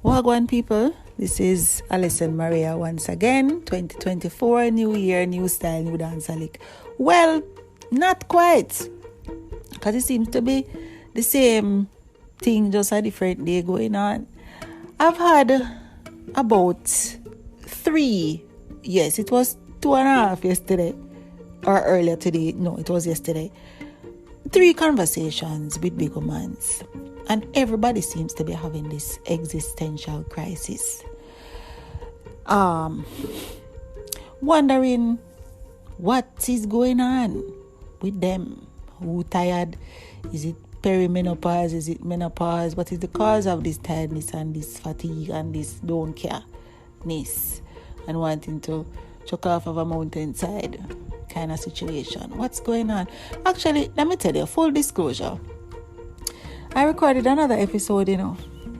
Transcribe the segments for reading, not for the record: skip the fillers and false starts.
Wagwan people, this is Alison Maria once again. 2024, new year, new style, new dance lick. Well, not quite, because it seems to be the same thing, just a different day going on. I've had about 3, yes, it was 2.5 yesterday, or earlier today, no, it was yesterday, 3 conversations with big humans. And everybody seems to be having this existential crisis. Wondering what is going on with them. Who tired? Is it perimenopause? Is it menopause? What is the cause of this tiredness and this fatigue and this don't care-ness and wanting to chuck off of a mountainside kind of situation? What's going on? Actually, let me tell you, full disclosure. I recorded another episode,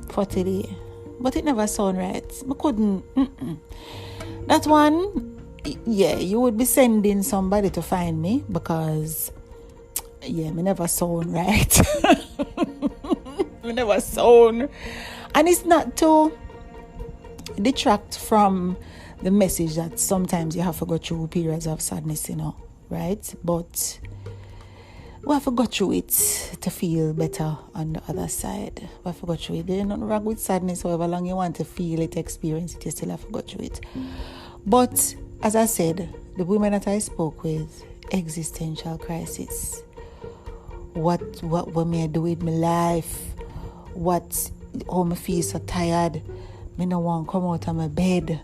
for today. But it never sound right. I couldn't. That one, yeah, you would be sending somebody to find me because, yeah, me never sound right. Me never sound. And it's not to detract from the message that sometimes you have to go through periods of sadness, right? But we have to go through it to feel better on the other side. We have to go through it. There's nothing wrong with sadness. However long you want to feel it, experience it, you still have to go through it. But as I said, the women that I spoke with, existential crisis. What may I do with my life? How I feel so tired. I don't want to come out of my bed.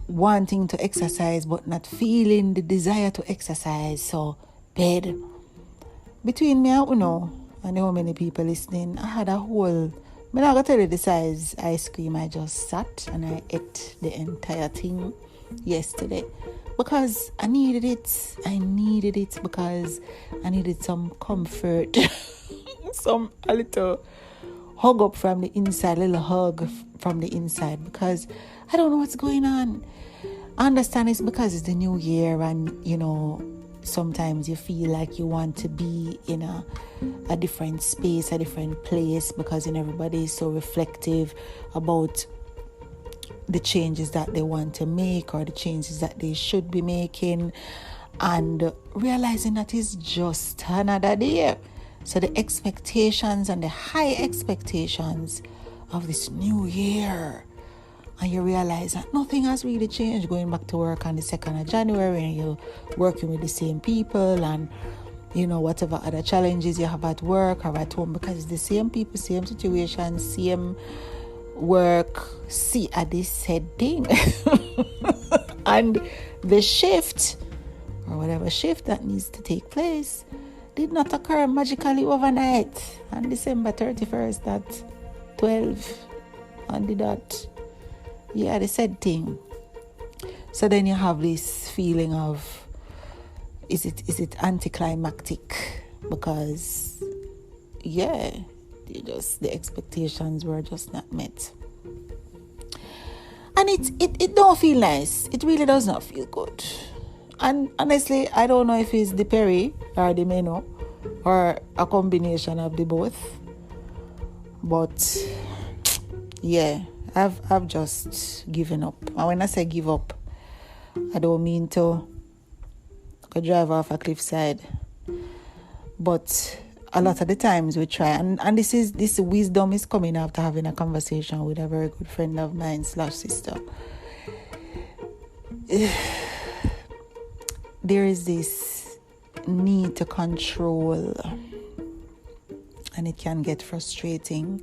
Wanting to exercise but not feeling the desire to exercise. So bed. Between me and and how many people listening, I had a whole, I'm not going to tell you the size ice cream I just sat and I ate the entire thing yesterday because I needed it. I needed it because I needed some comfort, a little hug up from the inside, a little hug from the inside because I don't know what's going on. I understand it's because it's the new year and, sometimes you feel like you want to be in a different space, a different place because everybody is so reflective about the changes that they want to make or the changes that they should be making and realizing that it's just another day. So the expectations and the high expectations of this new year, and you realize that nothing has really changed going back to work on the 2nd of January and you're working with the same people and, whatever other challenges you have at work or at home because it's the same people, same situation, same work, see at this said thing. And the shift or whatever shift that needs to take place did not occur magically overnight on December 31st at 12 on the dot. Yeah, the said thing. So then you have this feeling of, is it anticlimactic? Because, yeah, the expectations were just not met. And it don't feel nice. It really does not feel good. And honestly, I don't know if it's the peri or the meno or a combination of the both. But, yeah. I've just given up. And when I say give up, I don't mean to drive off a cliffside. But a lot of the times we try, and this wisdom is coming after having a conversation with a very good friend of mine / sister. There is this need to control, and it can get frustrating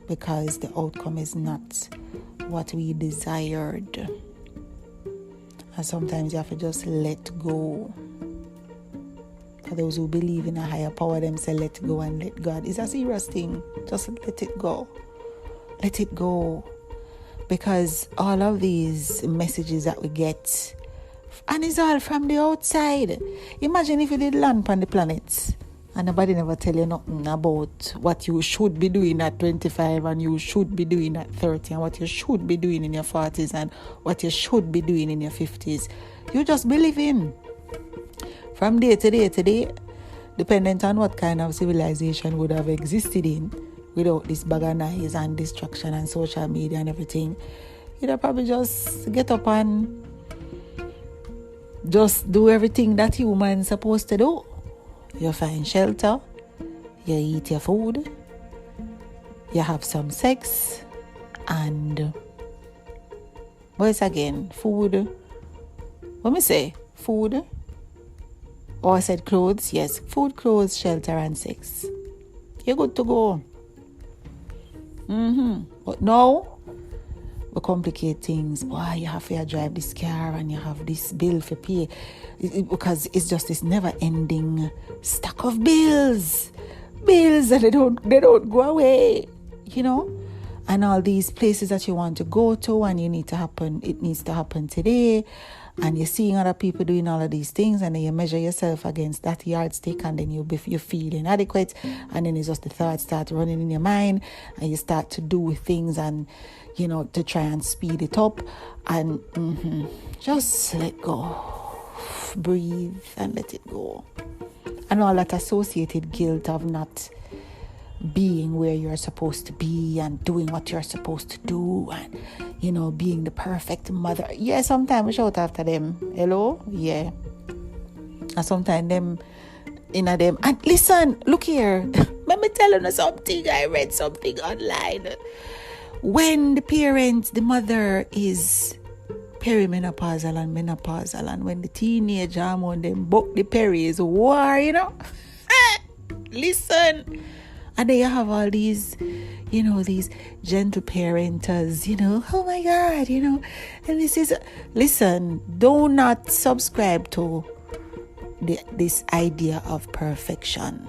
because the outcome is not what we desired. And sometimes you have to just let go. For those who believe in a higher power, them say let go and let God. It's a serious thing. Just let it go. Let it go. Because all of these messages that we get, and it's all from the outside. Imagine if you did land on the planet and nobody never tell you nothing about what you should be doing at 25 and you should be doing at 30 and what you should be doing in your 40s and what you should be doing in your 50s. You just believe in. From day to day, dependent on what kind of civilization would have existed in, without this bag of noise and distraction and social media and everything, you'd probably just get up and just do everything that human's supposed to do. You find shelter, you eat your food, you have some sex, and what's again? Food. What me say? Food. Or I said clothes. Yes, food, clothes, shelter, and sex. You're good to go. But now we complicate things. Why you have to drive this car and you have this bill for pay, because it's just this never-ending stack of bills that they don't go away. And all these places that you want to go to and it needs to happen today, and you're seeing other people doing all of these things, and then you measure yourself against that yardstick, and then you feel inadequate, and then it's just the thoughts start running in your mind, and you start to do things and to try and speed it up, and just let go, breathe and let it go, and all that associated guilt of not being where you're supposed to be and doing what you're supposed to do, and being the perfect mother. Yeah, sometimes we shout after them. Hello? Yeah. And sometimes them and listen, look here. Let me tell you something. I read something online. When the mother is perimenopausal and menopausal, and when the teenage hormone them buck the peri is war, listen. And then you have all these, these gentle parenters, oh my God, and this is, listen, do not subscribe to this idea of perfection,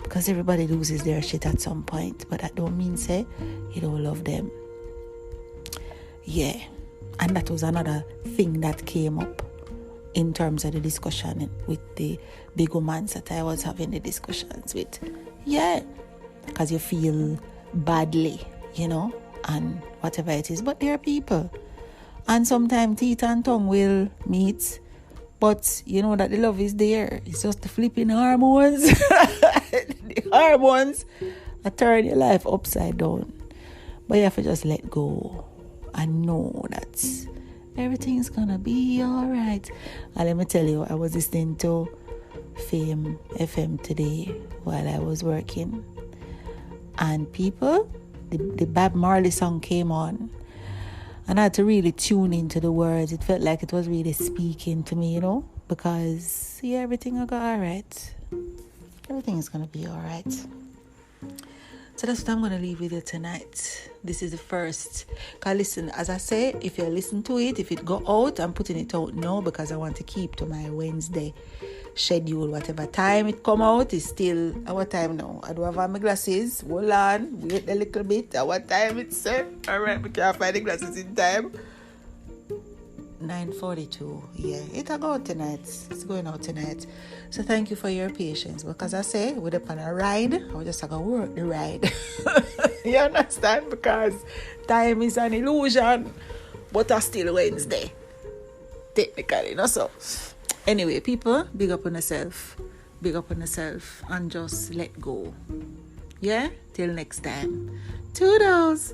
because everybody loses their shit at some point, but that don't mean say you don't love them. Yeah, and that was another thing that came up in terms of the discussion with the big omans that I was having the discussions with. Yeah. Because you feel badly, and whatever it is. But there are people. And sometimes teeth and tongue will meet. But you know that the love is there. It's just the flipping hormones. The hormones are turning your life upside down. But you have to just let go and know that everything's going to be all right. And let me tell you, I was listening to Fame FM today while I was working. And people, the Bob Marley song came on, and I had to really tune into the words. It felt like it was really speaking to me, because everything will go all right. Everything is going to be all right. So that's what I'm going to leave with you tonight. This is the first. Because listen, as I say, if you listen to it, if it go out, I'm putting it out now because I want to keep to my Wednesday schedule. Whatever time it come out is still our time now. I don't have my glasses. Hold on. Wait a little bit. At what time it's set? Alright, we can't find the glasses in time. 9:42. Yeah, it'll go out tonight. It's going out tonight. So thank you for your patience. Because I say, we're up on a ride. I just going to work the ride. You understand? Because time is an illusion. But it's still Wednesday. Technically, so. Anyway, people, big up on yourself. Big up on yourself. And just let go. Yeah? Till next time. Toodles.